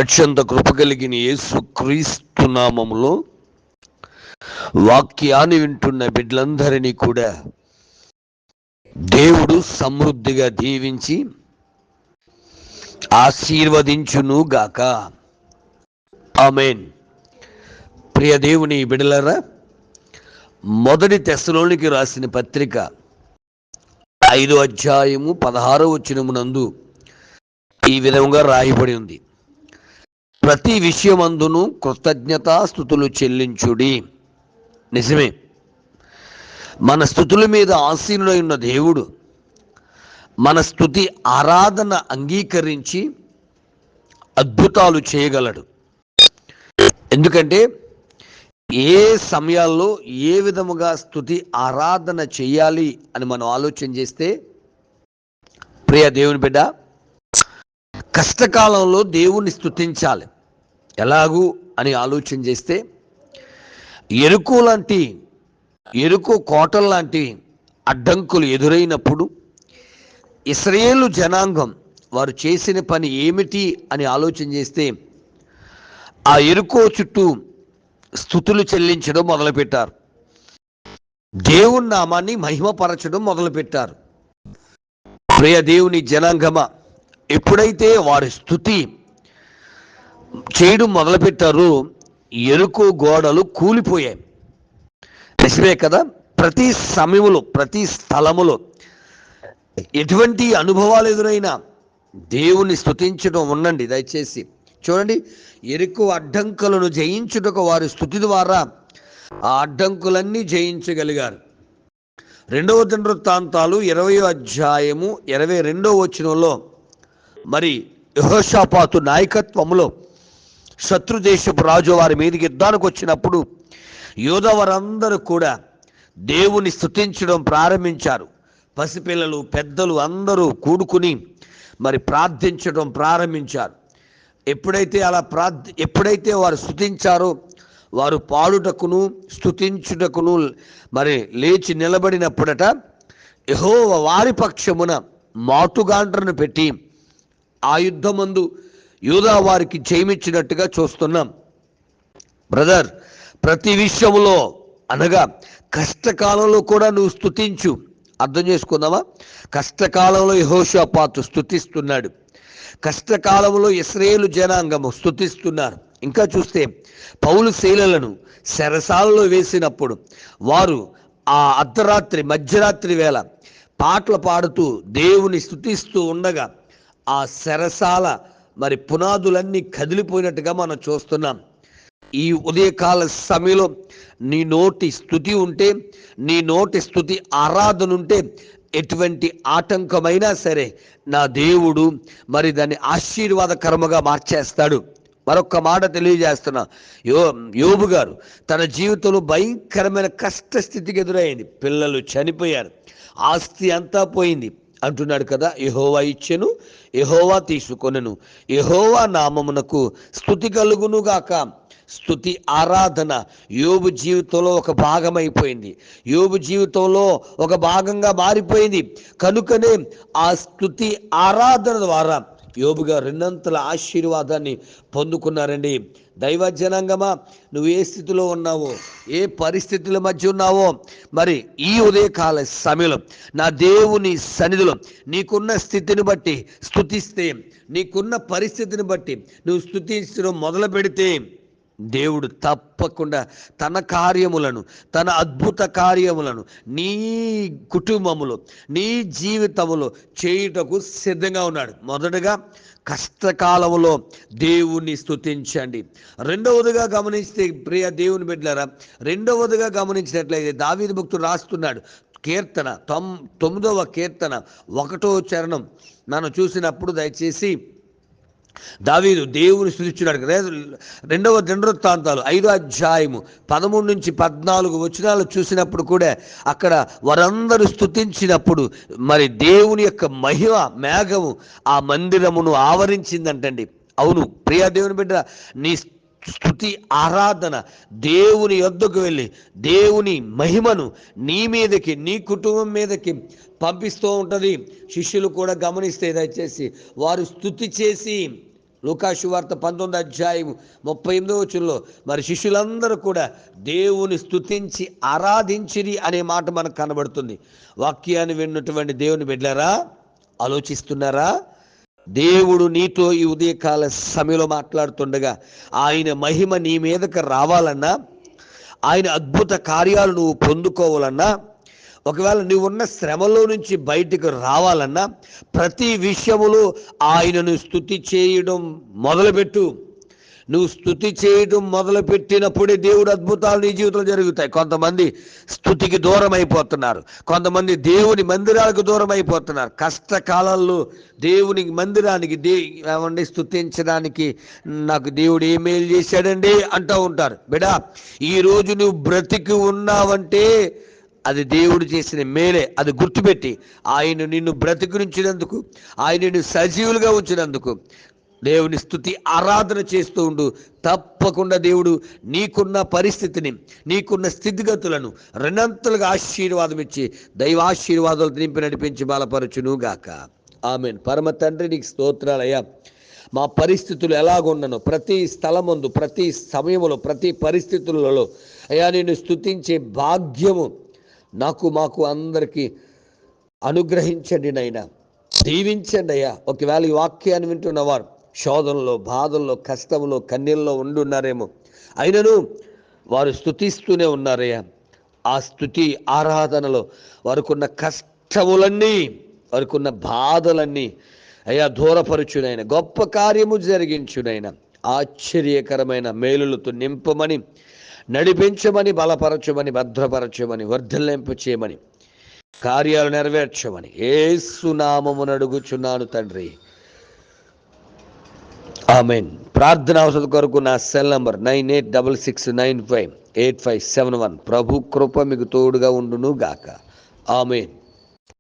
అత్యంత కృప కలిగిన యేసు క్రీస్తు నామములో వాక్యాన్ని వింటున్న బిడ్డలందరినీ కూడా దేవుడు సమృద్ధిగా దీవించి ఆశీర్వదించును గాక. ఆమేన్. ప్రియ దేవుని బిడ్డలారా, మొదటి తెస్సలోనికి రాసిన పత్రిక 5వ అధ్యాయము 16వ వచనమునందు ఈ విధంగా రాయబడి ఉంది. ప్రతి విషయమందును కృతజ్ఞతాస్తుతులు చెల్లించుడి. నిజమే, మన స్తుతుల మీద ఆసీనుడై ఉన్న దేవుడు మన స్తుతి ఆరాధన అంగీకరించి అద్భుతాలు చేయగలడు. ఎందుకంటే ఏ సమయాల్లో ఏ విధముగా స్తుతి ఆరాధన చేయాలి అని మనం ఆలోచన చేస్తే, ప్రియ దేవుని బిడ్డ, కష్టకాలంలో దేవుణ్ణి స్తుతించాలి. ఎలాగూ అని ఆలోచన చేస్తే, ఎరుకో కోటల లాంటి అడ్డంకులు ఎదురైనప్పుడు ఇశ్రాయేలు జనాంగం వారు చేసిన పని ఏమిటి అని ఆలోచన చేస్తే, ఆ ఎరుకో చుట్టూ స్తుతులు చెల్లించడం మొదలుపెట్టారు. దేవుని నామాన్ని మహిమపరచడం మొదలుపెట్టారు. ప్రియ దేవుని జనాంగమా, ఎప్పుడైతే వారి స్తుతి చేయడం మొదలుపెట్టారో ఎరుకో గోడలు కూలిపోయాయి. నిజమే కదా. ప్రతి సమయంలో ప్రతి స్థలములో ఎటువంటి అనుభవాలు ఎదురైనా దేవుని స్తుతించడం ఉండండి. దయచేసి చూడండి, ఎరుకో అడ్డంకులను జయించుటకు వారి స్తుతి ద్వారా ఆ అడ్డంకులన్నీ జయించగలిగారు. 2వ దినవృత్తాంతాలు 20వ అధ్యాయము 22వ వచనంలో మరి యెహోషాపాతు నాయకత్వంలో శత్రుదేశపు రాజు వారి మీదకి యుద్ధానికి వచ్చినప్పుడు యోధా వారందరూ కూడా దేవుని స్తుతించడం ప్రారంభించారు. పసిపిల్లలు, పెద్దలు అందరూ కూడుకుని మరి ప్రార్థించడం ప్రారంభించారు. ఎప్పుడైతే వారు స్తుతించారో, వారు పాడుటకును స్తుతించుటకును మరి లేచి నిలబడినప్పుడట యెహోవా వారి పక్షమున మాటుగాండ్రను పెట్టి ఆ యుద్ధమందు యూదా వారికి జయమిచ్చినట్టుగా చూస్తున్నాం. బ్రదర్, ప్రతి విషయంలో అనగా కష్టకాలంలో కూడా నువ్వు స్తుతించు. అర్థం చేసుకుందామా? కష్టకాలంలో యెహోషాపాతు స్తుతిస్తున్నాడు. కష్టకాలంలో ఇశ్రాయేలు జనాంగము స్తుతిస్తున్నారు. ఇంకా చూస్తే పౌలు శీలలను చెరసాలలో వేసినప్పుడు వారు ఆ మధ్యరాత్రి వేళ పాటలు పాడుతూ దేవుని స్తుతిస్తూ ఉండగా ఆ చెరసాల మరి పునాదులన్నీ కదిలిపోయినట్టుగా మనం చూస్తున్నాం. ఈ ఉదయకాల సమయంలో నీ నోటి స్తుతి ఉంటే, నీ నోటి స్తుతి ఆరాధన ఉంటే, ఎటువంటి ఆటంకమైనా సరే నా దేవుడు మరి దాన్ని ఆశీర్వాదకరముగా మార్చేస్తాడు. మరొక మాట తెలియజేస్తున్నా, యోబు గారు తన జీవితంలో భయంకరమైన కష్ట స్థితికి ఎదురైంది. పిల్లలు చనిపోయారు, ఆస్తి అంతా పోయింది అంటున్నాడు కదా. యెహోవా ఇచ్చెను, యెహోవా తీసుకొనెను, యెహోవా నామమునకు స్తుతి కలుగును గాక. స్తుతి ఆరాధన యోబు జీవితంలో ఒక భాగమైపోయింది. యోబు జీవితంలో ఒక భాగంగా మారిపోయింది. కనుకనే ఆ స్తుతి ఆరాధన ద్వారా యోబు గారు రెండంతల ఆశీర్వాదాన్ని పొందుకున్నారండి. దైవ జనాంగమా, నువ్వు ఏ స్థితిలో ఉన్నావో, ఏ పరిస్థితుల మధ్య ఉన్నావో, మరి ఈ ఉదయకాల సమయంలో నా దేవుని సన్నిధిలో నీకున్న స్థితిని బట్టి స్తుతిస్తే, నీకున్న పరిస్థితిని బట్టి నువ్వు స్తుతించడం మొదలు పెడితే, దేవుడు తప్పకుండా తన కార్యములను, తన అద్భుత కార్యములను నీ కుటుంబములో, నీ జీవితములో చేయుటకు సిద్ధంగా ఉన్నాడు. మొదటగా కష్టకాలంలో దేవుణ్ణి స్తుతించండి. రెండవదిగా గమనిస్తే, ప్రియ దేవుని బిడ్డలారా, రెండవదిగా గమనించినట్లయితే దావీదు భక్తుడు రాస్తున్నాడు. కీర్తన 9వ కీర్తన 1వ చరణం మనం చూసినప్పుడు దయచేసి దావీదు దేవుని స్తుతించున్నాడు కదా. 2వ దినవృత్తాంతాలు 5వ అధ్యాయము 13 నుంచి 14 వచనాలు చూసినప్పుడు కూడా అక్కడ వారందరూ స్తుతించినప్పుడు మరి దేవుని యొక్క మహిమ మేఘము ఆ మందిరమును ఆవరించిందంటండి. అవును ప్రియ దేవుని బిడ్డ, నీ స్తుతి ఆరాధన దేవుని యొద్దకు వెళ్ళి దేవుని మహిమను నీ మీదకి, నీ కుటుంబం మీదకి పంపిస్తూ ఉంటుంది. శిష్యులు కూడా గమనిస్తే దయచేసి వారు స్తుతి చేసి లూకా సువార్త 19వ అధ్యాయం 38వ వచనంలో మరి శిష్యులందరూ కూడా దేవుని స్తుతించి ఆరాధించిరి అనే మాట మనకు కనబడుతుంది. వాక్యాన్ని విన్నటువంటి దేవుని బిడ్డలారా, ఆలోచిస్తున్నారా? దేవుడు నీతో ఈ ఉదయకాల సమయంలో మాట్లాడుతుండగా ఆయన మహిమ నీ మీదకి రావాలన్నా, ఆయన అద్భుత కార్యాలు నువ్వు పొందుకోవాలన్నా, ఒకవేళ నువ్వు ఉన్న శ్రమలో నుంచి బయటకు రావాలన్నా, ప్రతి విషయములో ఆయనను స్తుతి చేయడం మొదలుపెట్టు. నువ్వు స్తుతి చేయడం మొదలుపెట్టినప్పుడే దేవుడు అద్భుతాలు నీ జీవితంలో జరుగుతాయి. కొంతమంది స్తుతికి దూరం అయిపోతున్నారు, కొంతమంది దేవుని మందిరాలకు దూరం అయిపోతున్నారు. కష్టకాలంలో దేవుని మందిరానికి ఏమండి స్తుతించడానికి నాకు దేవుడు ఏ మేలు చేశాడండి అంటూ ఉంటారు. బిడా, ఈరోజు నువ్వు బ్రతికి ఉన్నావంటే అది దేవుడు చేసిన మేలే. అది గుర్తుపెట్టి ఆయన నిన్ను బ్రతికించినందుకు, ఆయన నిన్ను సజీవులుగా ఉంచినందుకు దేవుని స్తుతి ఆరాధన చేస్తూ ఉండు. తప్పకుండా దేవుడు నీకున్న పరిస్థితిని, నీకున్న స్థితిగతులను రెండంతలుగా ఆశీర్వాదం ఇచ్చి దైవాశీర్వాదాలు నింపి నడిపించి బలపరచునుగాక. ఆమేన్. పరమ తండ్రి, నీకు స్తోత్రాలయ్యా. మా పరిస్థితులు ఎలాగున్ననో ప్రతి స్థలమందు, ప్రతి సమయంలో, ప్రతి పరిస్థితులలో అయ్యా నిన్ను స్తుతించే భాగ్యము మాకు అందరికీ అనుగ్రహించండి నైనా, దీవించండి అయ్యా. ఒకవేళ ఈ వాక్యాన్ని వింటున్నవారు శోధనలో, బాధల్లో, కష్టంలో, కన్నీళ్ళలో ఉండున్నారేమో, అయినను వారు స్తుతిస్తూనే ఉన్నారయ్యా. ఆ స్తుతి ఆరాధనలో వారికున్న కష్టములన్నీ, వారికున్న బాధలన్నీ అయ్యా దూరపరచునైనా, గొప్ప కార్యము జరిగించునైనా, ఆశ్చర్యకరమైన మేలులతో నింపమని, నడిపించమని, బలపరచమని, భద్రపరచమని, వర్ధలింపు చేయమని, కార్యాలు నెరవేర్చమని యేసు నామమున అడుగుచున్నాను తండ్రి. ఆమేన్. ప్రార్థన అవసరం కొరకు నా సెల్ నంబర్ 9866958571. ప్రభు కృప మీకు తోడుగా ఉండును గాక. ఆమేన్.